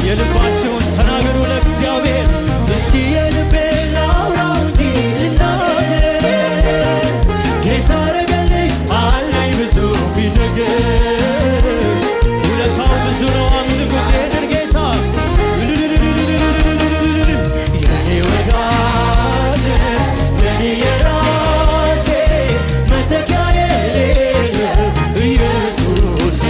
የልባቸውን ተናገሩ ለእግዚአብሔር። እስኪ የልቤን ላውራ እስቲ ልናገር ጌታ አረገልኝ አለኝ ብዙ ቢነገር ውለታው ብዙ ነው። አምልኩት ይሄንን ጌታ የኔ ወዳጅ የኔ የራሴ መተኪያ የሌለ ኢየሱስ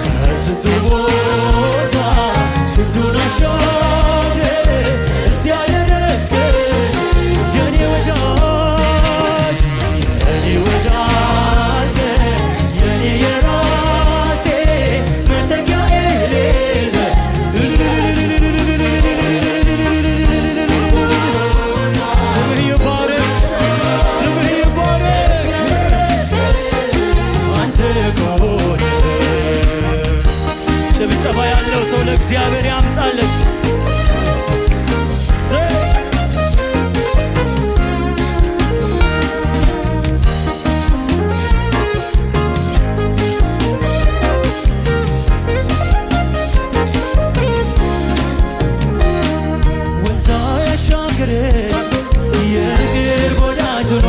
ከስንቱ ቦታ ስንቱን አሻግረ እዚያ ያደረስከኝ የኔ ወዳጅ የኔ ወዳጅ የኔ የራሴ መተኪያ የሌለ ስምህ ይባረክ ስምህ ይባረክ አንተ ከሆነ ጭብጨባ ያለው ሰው ለእግዚአብሔር ያምጣለት። ወንዝ ያሻገረኝ የቅርብ ወዳጅ ሆኖ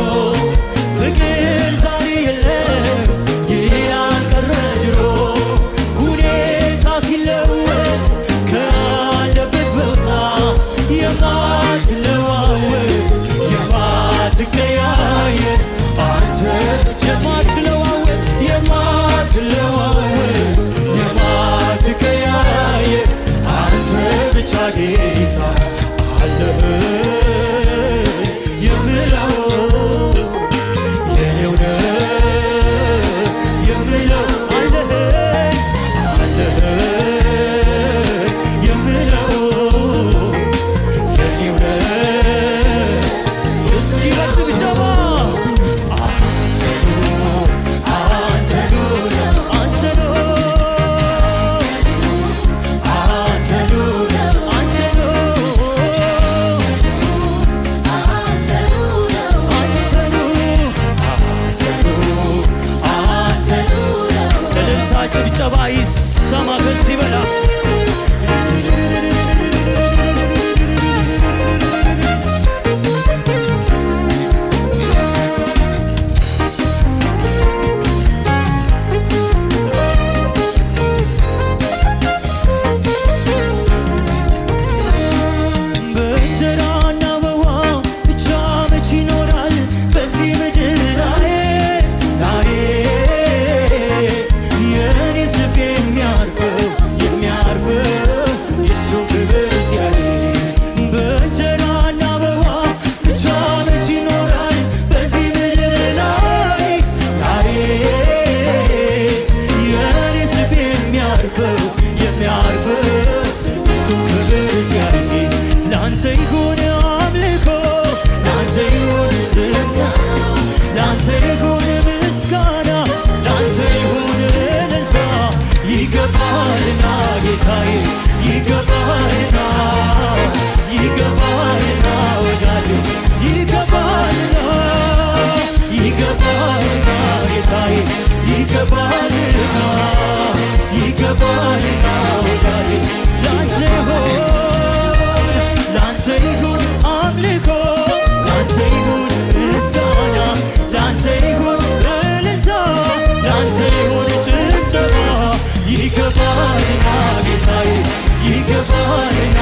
ፍቅር ዛሬ የለም ይላል ቀረ ድሮ ሁኔታ ሲለወጥ ካለበት ቦታ የማትለዋወጥ የማትቀያየር አንተ የማትለዋወጥ የማትለዋወጥ የማትቀያየር አንተ ብቻ ጌታ አለህ የምለው የኔው ነህ የምለው አለህ አለህ የምለው የኔው ነህ። እስኪ በጭብጨባ አንተ ነው አንተ ነው አንተ ነው አንተ ነው እልልታ ጭብጨባ ይሰማ ከዚህ በላ በእንጀራና በውሃ ብቻ መች ይኖራል በዚህ ምድር ላይ የኔስ ልብ የሚያርፈው የሱን ክብር ሲያይ በእንጀራና በውሃ ብቻ መች ይኖራል በዚህ ምድር ላይ የኔስ ልብ የሚያርፈው የሱን ክብር ሲያይ ላንተ ይሁን አምልኮ ላንተ ይሁን ላንተ ይሁን ምስጋና ላንተ ይሁን እልልታ ይገባልና ጌታዬ ይገባልና ይገባልና ወዳጄ ይገባልና ይገባልና ጌታዬ ይገባልና ይገባልና ወዳጄ ላንተ ይሁን አምልኮ ላንተ ይሁን ምስጋና ላንተ ይሁን እልልታ ላንተ ይሁን ጭብጨባ ይገባልና ጌታዬ ይገባልና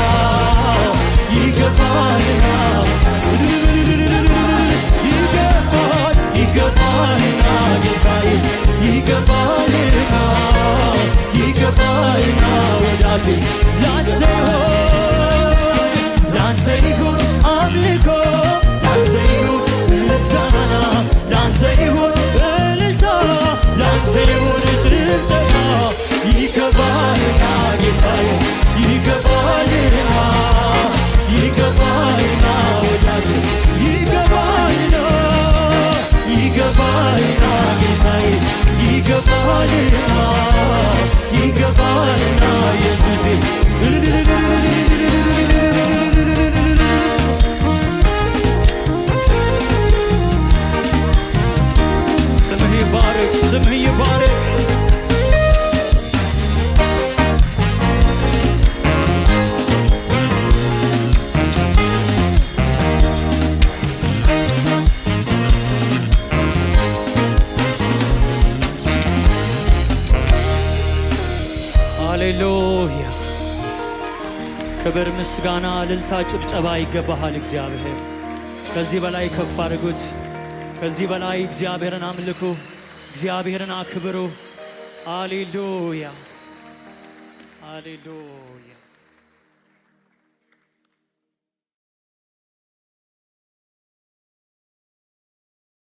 ይገባልና ይገባልና ጌታዬ ይገባልና ይገባልና ወዳጄ ላንተ ይሁን አምልኮ ላንተ ይሁን ምስጋና ላንተ ይሁን እልልታ ላንተ ይሁን ጭብጨባ ይገባልና ጌታዬ ይገባልና ይገባልና ወዳጄ ይገባልና ይገባልና ጌታዬ ይገባልና ይገባልና ኢየሱሴ ሃሌሉያ ክብር ምስጋና እልልታ ጭብጨባ ይገባሃል እግዚአብሔር ከዚህ በላይ ከፍ አድርጉት ከዚህ በላይ እግዚአብሔርን አምልኩ እግዚአብሔርን አክብሩ ሃሌሉያ ሃሌሉያ